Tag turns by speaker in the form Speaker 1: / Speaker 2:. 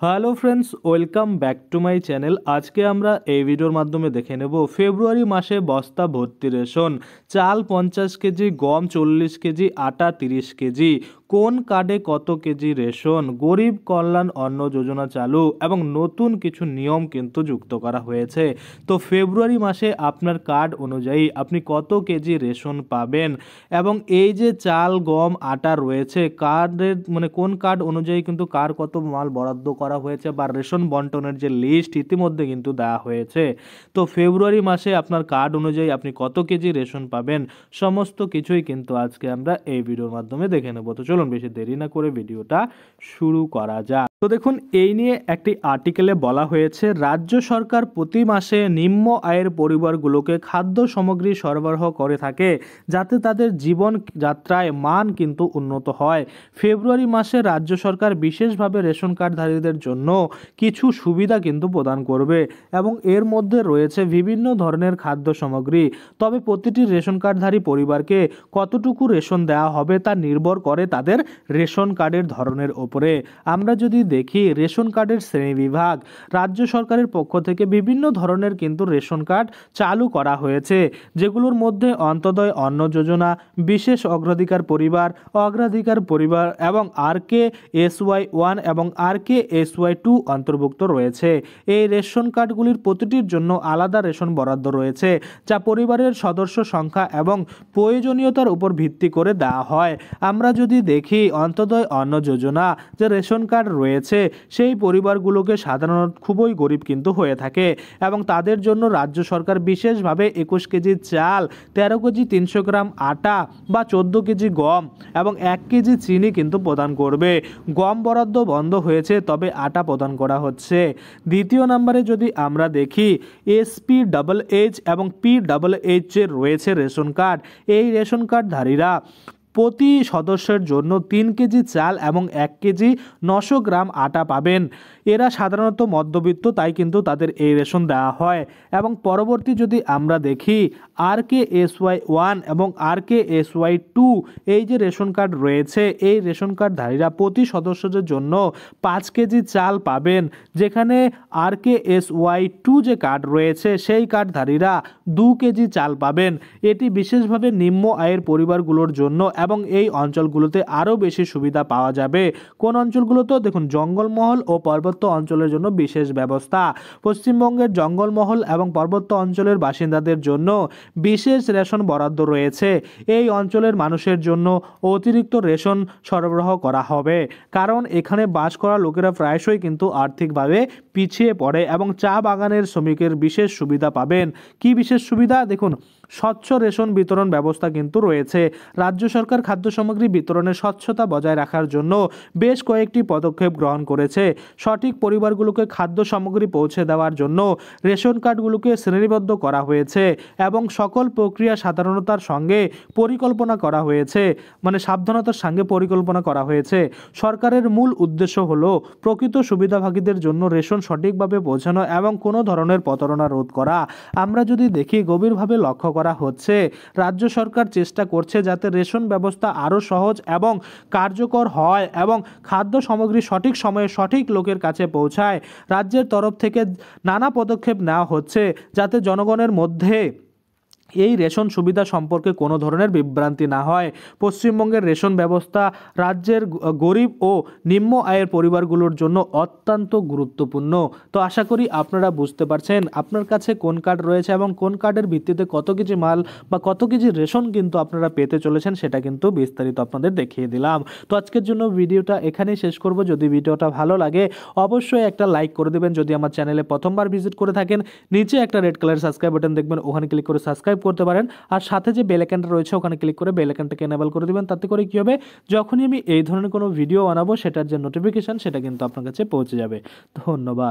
Speaker 1: Hello friends, welcome back to my channel. আজকে আমরা এই ভিডিওর মাধ্যমে দেখে নেব ফেব্রুয়ারি মাসে বস্তা ভর্তি রেশন, চাল 50 কেজি, গম 40 কেজি, আটা 30 কেজি, কোন কার্ডে কত কেজি রেশন, গরিব কল্যাণ অন্ন যোজনা চালু এবং নতুন কিছু নিয়ম কিন্তু যুক্ত করা হয়েছে। তো ফেব্রুয়ারি মাসে আপনার কার্ড অনুযায়ী আপনি কত কেজি রেশন পাবেন এবং এই যে চাল, গম, আটা রয়েছে কার্ডের কোন কার্ড অনুযায়ী কিন্তু কার কত মাল বরাদ্দ করা হয়েছে বা রেশন বন্টনের যে লিস্ট ইতিমধ্যে কিন্তু দেওয়া হয়েছে। তো ফেব্রুয়ারি মাসে আপনার কার্ড অনুযায়ী আপনি কত কেজি রেশন পাবেন সমস্ত কিছুই কিন্তু আজকে আমরা এই ভিডিওর মাধ্যমে দেখে নেব। তো চলুন বেশি দেরি না করে ভিডিওটা শুরু করা যাক। তো দেখুন, এই নিয়ে একটি আর্টিকেলে বলা হয়েছে রাজ্য সরকার প্রতি মাসে নিম্ন আয়ের পরিবারগুলোকে খাদ্য সামগ্রী সরবরাহ করে থাকে যাতে তাদের জীবন যাত্রায় মান কিন্তু উন্নত হয়। ফেব্রুয়ারি মাসে রাজ্য সরকার বিশেষভাবে রেশন কার্ডধারীদের জন্য কিছু সুবিধা কিন্তু প্রদান করবে এবং এর মধ্যে রয়েছে বিভিন্ন ধরনের খাদ্য সামগ্রী। তবে প্রতিটি রেশন কার্ডধারী পরিবারকে কতটুকু রেশন দেওয়া হবে তা নির্ভর করে তাদের রেশন কার্ডের ধরনের ওপরে। আমরা যদি দেখি রেশন কার্ডের শ্রেণীবিভাগ, রাজ্য সরকারের পক্ষ থেকে বিভিন্ন ধরনের কিন্তু রেশন কার্ড চালু করা হয়েছে, যেগুলোর মধ্যে অন্তোদয় অন্ন যোজনা, বিশেষ অগ্রাধিকার পরিবার, অগ্রাধিকার পরিবার এবং RKSY 1 এবং RKSY 2 অন্তর্ভুক্ত রয়েছে। এই রেশন কার্ডগুলির প্রতিটির জন্য আলাদা রেশন বরাদ্দ রয়েছে, যা পরিবারের সদস্য সংখ্যা এবং প্রয়োজনীয়তার উপর ভিত্তি করে দেওয়া হয়। আমরা যদি দেখি অন্তোদয় অন্ন যোজনা যে রেশন কার্ড রয়েছে সেই পরিবারগুলোকে সাধারণত খুবই গরিব কিন্তু হয়ে থাকে এবং তাদের জন্য রাজ্য সরকার বিশেষভাবে 21 কেজি চাল, 13 কেজি 300 গ্রাম আটা বা 14 কেজি গম এবং 1 কেজি চিনি কিন্তু প্রদান করবে। গম বরাদ্দ বন্ধ হয়েছে, তবে আটা প্রদান করা হচ্ছে। দ্বিতীয় নম্বরে যদি আমরা দেখি SPHH এবং PHH এর রয়েছে রেশন কার্ড। এই রেশন কার্ডধারীরা প্রতি সদস্যের জন্য 3 কেজি চাল এবং 1 কেজি 900 গ্রাম আটা পাবেন। এরা সাধারণত মধ্যবিত্ত, তাই কিন্তু তাদের এই রেশন দেওয়া হয়। এবং পরবর্তী যদি আমরা দেখি RKSY 1 এবং RKSY 2 এই যে রেশন কার্ড রয়েছে, এই রেশন কার্ডধারীরা প্রতি সদস্যদের জন্য 5 কেজি চাল পাবেন, যেখানে RKSY 2 যে কার্ড রয়েছে সেই কার্ডধারীরা 2 কেজি চাল পাবেন। এটি বিশেষভাবে নিম্ন আয়ের পরিবারগুলোর জন্য এবং এই অঞ্চলগুলোতে আরও বেশি সুবিধা পাওয়া যাবে। কোন অঞ্চলগুলোতে? দেখুন, জঙ্গলমহল ও পার্বত্য অঞ্চলের জন্য বিশেষ ব্যবস্থা। পশ্চিমবঙ্গের জঙ্গলমহল এবং পার্বত্য অঞ্চলের বাসিন্দাদের জন্য বিশেষ রেশন বরাদ্দ রয়েছে। এই অঞ্চলের মানুষের জন্য অতিরিক্ত রেশন সরবরাহ করা হবে, কারণ এখানে বাস করা লোকেরা প্রায়শই কিন্তু আর্থিকভাবে পিছিয়ে পড়ে এবং চা বাগানের শ্রমিকের বিশেষ সুবিধা পাবেন। কি বিশেষ সুবিধা? দেখুন, স্বচ্ছ রেশন বিতরণ ব্যবস্থা কিন্তু রয়েছে। রাজ্য সরকার খাদ্য সামগ্রী বিতরণের স্বচ্ছতা বজায় রাখার জন্য বেশ কয়েকটি পদক্ষেপ গ্রহণ করেছে। সঠিক পরিবারগুলোকে খাদ্য সামগ্রী পৌঁছে দেওয়ার জন্য রেশন কার্ডগুলোকে শ্রেণীবদ্ধ করা হয়েছে এবং সকল প্রক্রিয়া সাধারণতার সঙ্গে পরিকল্পনা করা হয়েছে, সাবধানতার সঙ্গে পরিকল্পনা করা হয়েছে। সরকারের মূল উদ্দেশ্য হলো প্রকৃত সুবিধাভোগীদের জন্য রেশন সঠিকভাবে পৌঁছানো এবং কোনো ধরনের প্রতারণা রোধ করা। আমরা যদি দেখি, গভীরভাবে লক্ষ্য করা হচ্ছে রাজ্য সরকার চেষ্টা করছে যাতে রেশন ব্যবস্থা আরও সহজ এবং কার্যকর হয় এবং খাদ্য সামগ্রী সঠিক সময়ে সঠিক লোকের কাছে পৌঁছায়। রাজ্যের তরফ থেকে নানা পদক্ষেপ নেওয়া হচ্ছে যাতে জনগণের মধ্যে এই রেশন সুবিধা সম্পর্কে কোনো ধরনের বিভ্রান্তি না হয়। পশ্চিমবঙ্গের রেশন ব্যবস্থা রাজ্যের গরিব ও নিম্ন আয়ের পরিবারগুলোর জন্য অত্যন্ত গুরুত্বপূর্ণ। তো আশা করি আপনারা বুঝতে পারছেন আপনার কাছে কোন কার্ড রয়েছে এবং কোন কার্ডের ভিত্তিতে কত কেজি মাল বা কত কেজি রেশন কিন্তু আপনারা পেতে চলেছেন, সেটা কিন্তু বিস্তারিত আপনাদের দেখিয়ে দিলাম। তো আজকের জন্য ভিডিওটা এখানেই শেষ করব। যদি ভিডিওটা ভালো লাগে অবশ্যই একটা লাইক করে দেবেন। যদি আমার চ্যানেলে প্রথমবার ভিজিট করে থাকেন, নিচে একটা রেড কালার সাবস্ক্রাইব বাটন দেখবেন, ওখানে ক্লিক করে সাবস্ক্রাইব করতে পারেন। আর সাথে যে বেল আইকনটা রয়েছে ওখানে ক্লিক করে বেল আইকনটাকে এনেবল করে দিবেন। তাতে করে কি হবে, যখনই আমি এই ধরনের কোনো ভিডিও বানাবো সেটার যে নোটিফিকেশন সেটা কিন্তু আপনার কাছে পৌঁছে যাবে। ধন্যবাদ।